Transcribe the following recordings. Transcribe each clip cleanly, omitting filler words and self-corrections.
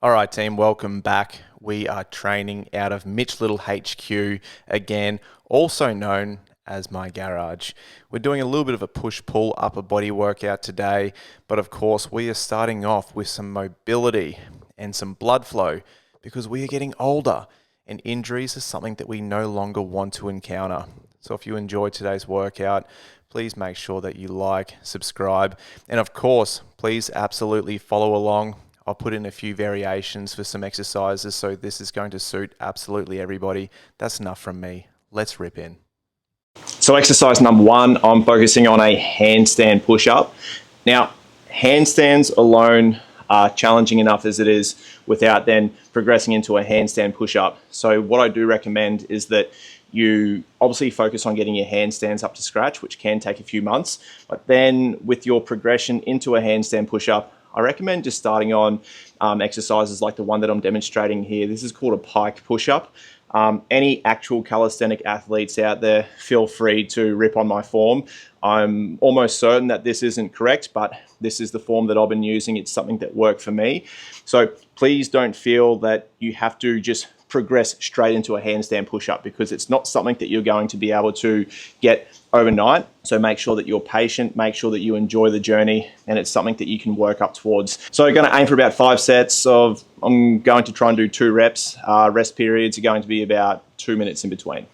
All right, team, welcome back. We are training out of Mitch Little HQ again, also known as my garage. We're doing a little bit of a push-pull upper body workout today, but of course we are starting off with some mobility and some blood flow because we are getting older and injuries are something that we no longer want to encounter. So if you enjoyed today's workout, please make sure that you like, subscribe, and of course, please absolutely follow along. I'll put in a few variations for some exercises, so this is going to suit absolutely everybody. That's enough from me. Let's rip in. So exercise number one, I'm focusing on a handstand push-up. Now, handstands alone are challenging enough as it is without then progressing into a handstand push-up. So what I do recommend is that you obviously focus on getting your handstands up to scratch, which can take a few months. But then with your progression into a handstand push-up, I recommend just starting on exercises like the one that I'm demonstrating here. This is called a pike push-up. Any actual calisthenic athletes out there, feel free to rip on my form. I'm almost certain that this isn't correct, but this is the form that I've been using. It's something that worked for me. So please don't feel that you have to just progress straight into a handstand push-up because it's not something that you're going to be able to get overnight. So make sure that you're patient, make sure that you enjoy the journey, and it's something that you can work up towards. So I'm going to aim for about 5 sets of, I'm going to try and do 2 reps. Rest periods are going to be about 2 minutes in between.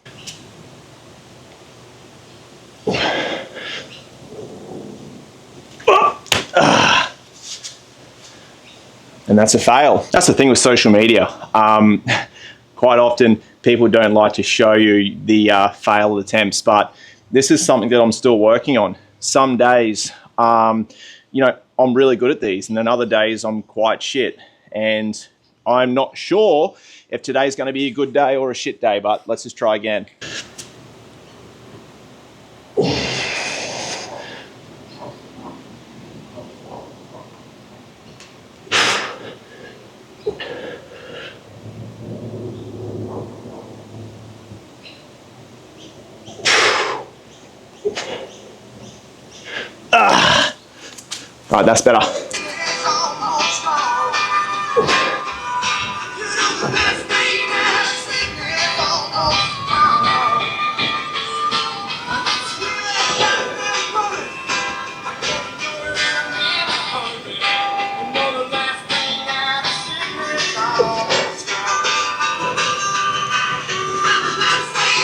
And that's a fail. That's the thing with social media. Quite often people don't like to show you the failed attempts, but this is something that I'm still working on. Some days, I'm really good at these, and then other days I'm quite shit. And I'm not sure if today's going to be a good day or a shit day, but let's just try again. Right, that's better.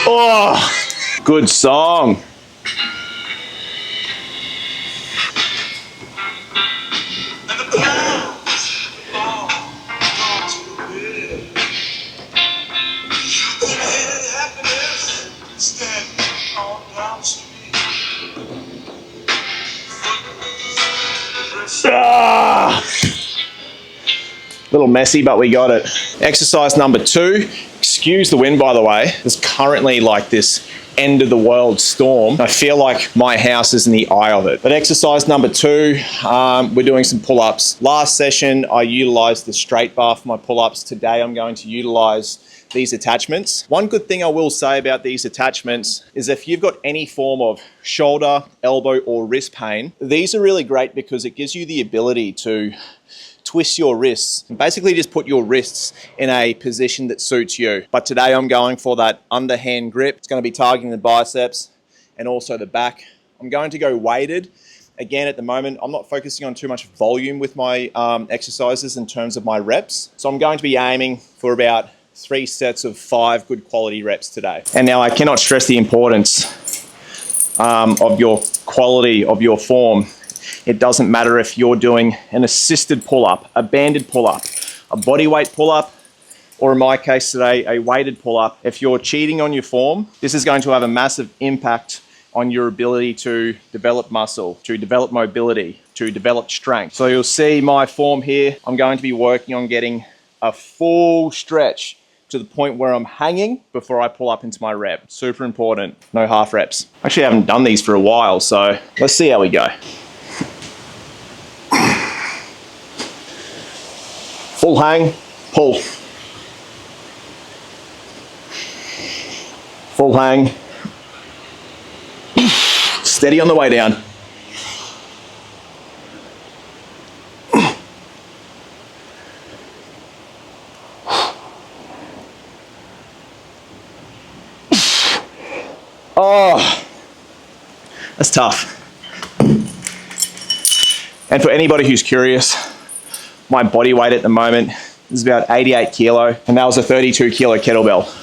Oh, good song. Little messy, but we got it. Exercise number 2. Excuse the wind, by the way. There's currently like this end of the world storm. I feel like my house is in the eye of it. But exercise number 2, we're doing some pull-ups. Last session, I utilized the straight bar for my pull-ups. Today, I'm going to utilize these attachments. One good thing I will say about these attachments is if you've got any form of shoulder, elbow, or wrist pain, these are really great because it gives you the ability to twist your wrists and basically just put your wrists in a position that suits you. But today I'm going for that underhand grip. It's going to be targeting the biceps and also the back. I'm going to go weighted. Again, at the moment, I'm not focusing on too much volume with my exercises in terms of my reps. So I'm going to be aiming for about 3 sets of 5 good quality reps today. And now I cannot stress the importance of your quality of your form. It doesn't matter if you're doing an assisted pull-up, a banded pull-up, a bodyweight pull-up, or in my case today, a weighted pull-up. If you're cheating on your form, this is going to have a massive impact on your ability to develop muscle, to develop mobility, to develop strength. So you'll see my form here. I'm going to be working on getting a full stretch to the point where I'm hanging before I pull up into my rep. Super important, no half reps. Actually, I haven't done these for a while, so let's see how we go. Full hang, pull. Full hang. Steady on the way down. Oh, that's tough. And for anybody who's curious, my body weight at the moment is about 88 kilo, and that was a 32 kilo kettlebell.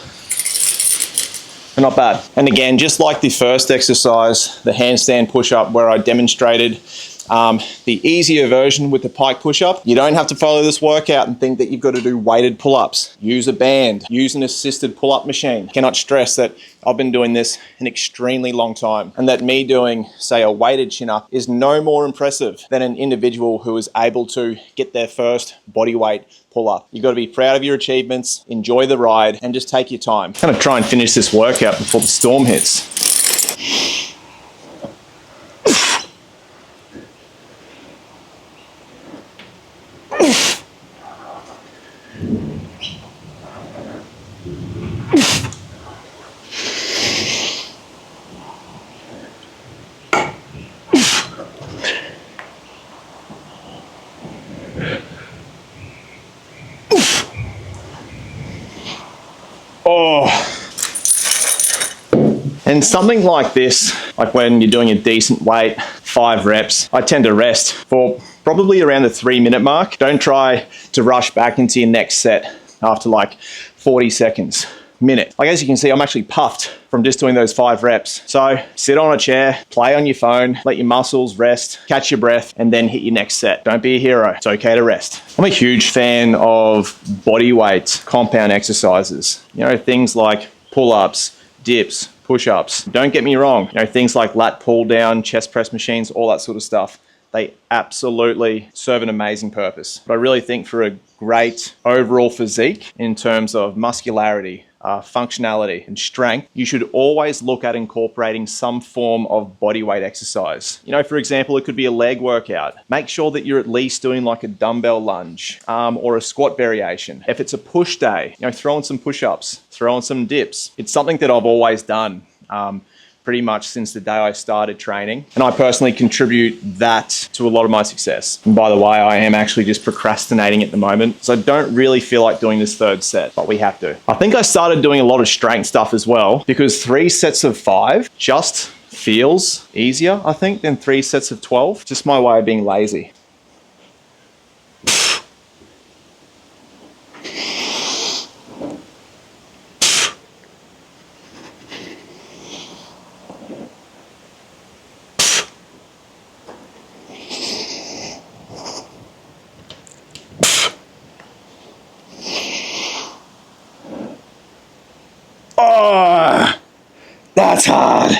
Not bad. And again, just like the first exercise, the handstand push-up where I demonstrated the easier version with the pike push-up, you don't have to follow this workout and think that you've got to do weighted pull-ups. Use a band, use an assisted pull-up machine. Cannot stress that I've been doing this an extremely long time, and that me doing, say, a weighted chin-up is no more impressive than an individual who is able to get their first body weight pull-up. You've got to be proud of your achievements, enjoy the ride, and just take your time. I'm going to try and finish this workout before the storm hits. Oh. And something like this, like when you're doing a decent weight, 5 reps, I tend to rest for probably around the 3-minute mark. Don't try to rush back into your next set after like 40 seconds, minute. Like as you can see, I'm actually puffed from just doing those 5 reps. So sit on a chair, play on your phone, let your muscles rest, catch your breath, and then hit your next set. Don't be a hero. It's okay to rest. I'm a huge fan of body weight compound exercises. You know, things like pull-ups, dips, push-ups. Don't get me wrong. You know, things like lat pull down, chest press machines, all that sort of stuff. They absolutely serve an amazing purpose. But I really think for a great overall physique in terms of muscularity, functionality and strength, you should always look at incorporating some form of body weight exercise. You know, for example, it could be a leg workout. Make sure that you're at least doing like a dumbbell lunge or a squat variation. If it's a push day, you know, throw in some push-ups, throw in some dips. It's something that I've always done. Pretty much since the day I started training. And I personally contribute that to a lot of my success. And by the way, I am actually just procrastinating at the moment, so I don't really feel like doing this 3rd set, but we have to. I think I started doing a lot of strength stuff as well because 3 sets of 5 just feels easier, I think, than 3 sets of 12. Just my way of being lazy. Oh, that's hard.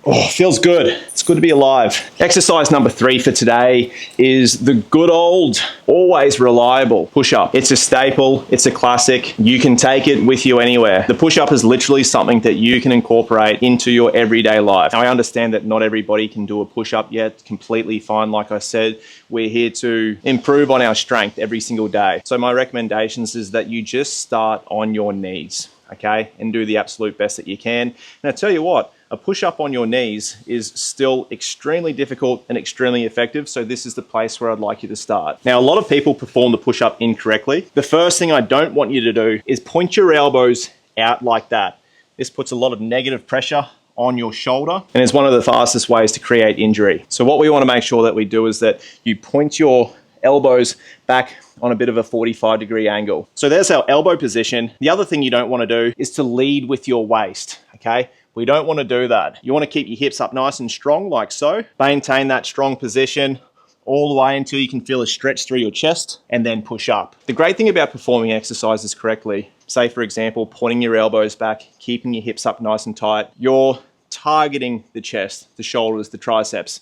Oh, feels good. It's good to be alive. Exercise number 3 for today is the good old, always reliable push-up. It's a staple. It's a classic. You can take it with you anywhere. The push-up is literally something that you can incorporate into your everyday life. Now, I understand that not everybody can do a push-up yet. Completely fine. Like I said, we're here to improve on our strength every single day. So my recommendations is that you just start on your knees, okay, and do the absolute best that you can. And I tell you what, a push-up on your knees is still extremely difficult and extremely effective, so this is the place where I'd like you to start. Now, a lot of people perform the push-up incorrectly. The first thing I don't want you to do is point your elbows out like that. This puts a lot of negative pressure on your shoulder, and it's one of the fastest ways to create injury. So what we want to make sure that we do is that you point your elbows back on a bit of a 45-degree angle. So there's our elbow position. The other thing you don't want to do is to lead with your waist, okay? We don't want to do that. You want to keep your hips up nice and strong like so. Maintain that strong position all the way until you can feel a stretch through your chest and then push up. The great thing about performing exercises correctly, say for example, pointing your elbows back, keeping your hips up nice and tight, you're targeting the chest, the shoulders, the triceps.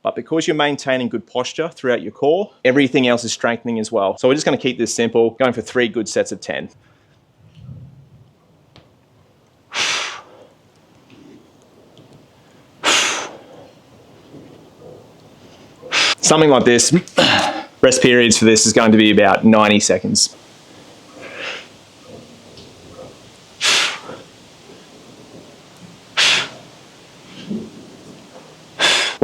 But because you're maintaining good posture throughout your core, everything else is strengthening as well. So we're just going to keep this simple, going for 3 good sets of 10. Something like this, rest periods for this is going to be about 90 seconds.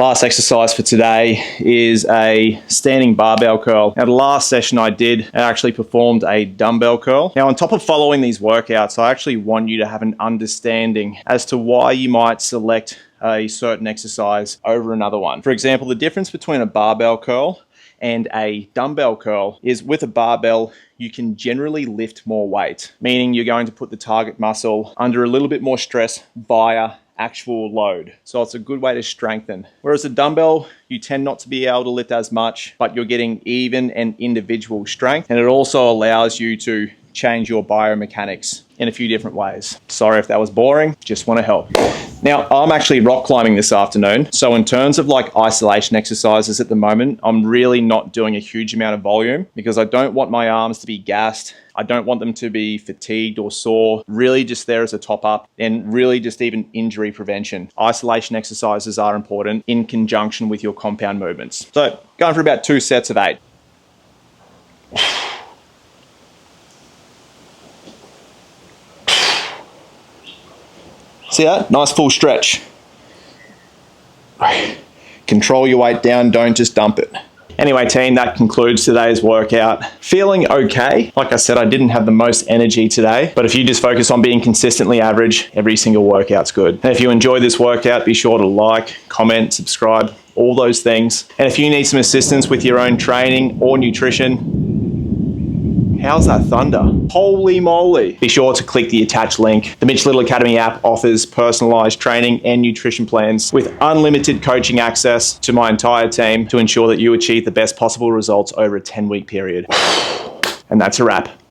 Last exercise for today is a standing barbell curl. Now, the last session I did, I actually performed a dumbbell curl. Now, on top of following these workouts, I actually want you to have an understanding as to why you might select a certain exercise over another one. For example, the difference between a barbell curl and a dumbbell curl is with a barbell, you can generally lift more weight, meaning you're going to put the target muscle under a little bit more stress via actual load. So it's a good way to strengthen. Whereas a dumbbell, you tend not to be able to lift as much, but you're getting even and individual strength. And it also allows you to change your biomechanics in a few different ways. Sorry if that was boring, just want to help. Now, I'm actually rock climbing this afternoon. So in terms of like isolation exercises at the moment, I'm really not doing a huge amount of volume because I don't want my arms to be gassed. I don't want them to be fatigued or sore, really just there as a top up and really just even injury prevention. Isolation exercises are important in conjunction with your compound movements. So going for about 2 sets of 8. See that? Nice full stretch. Control your weight down, don't just dump it. Anyway, team, that concludes today's workout. Feeling okay. Like I said, I didn't have the most energy today, but if you just focus on being consistently average, every single workout's good. And if you enjoy this workout, be sure to like, comment, subscribe, all those things. And if you need some assistance with your own training or nutrition, how's that thunder? Holy moly. Be sure to click the attached link. The Mitch Little Academy app offers personalized training and nutrition plans with unlimited coaching access to my entire team to ensure that you achieve the best possible results over a 10-week period. And that's a wrap.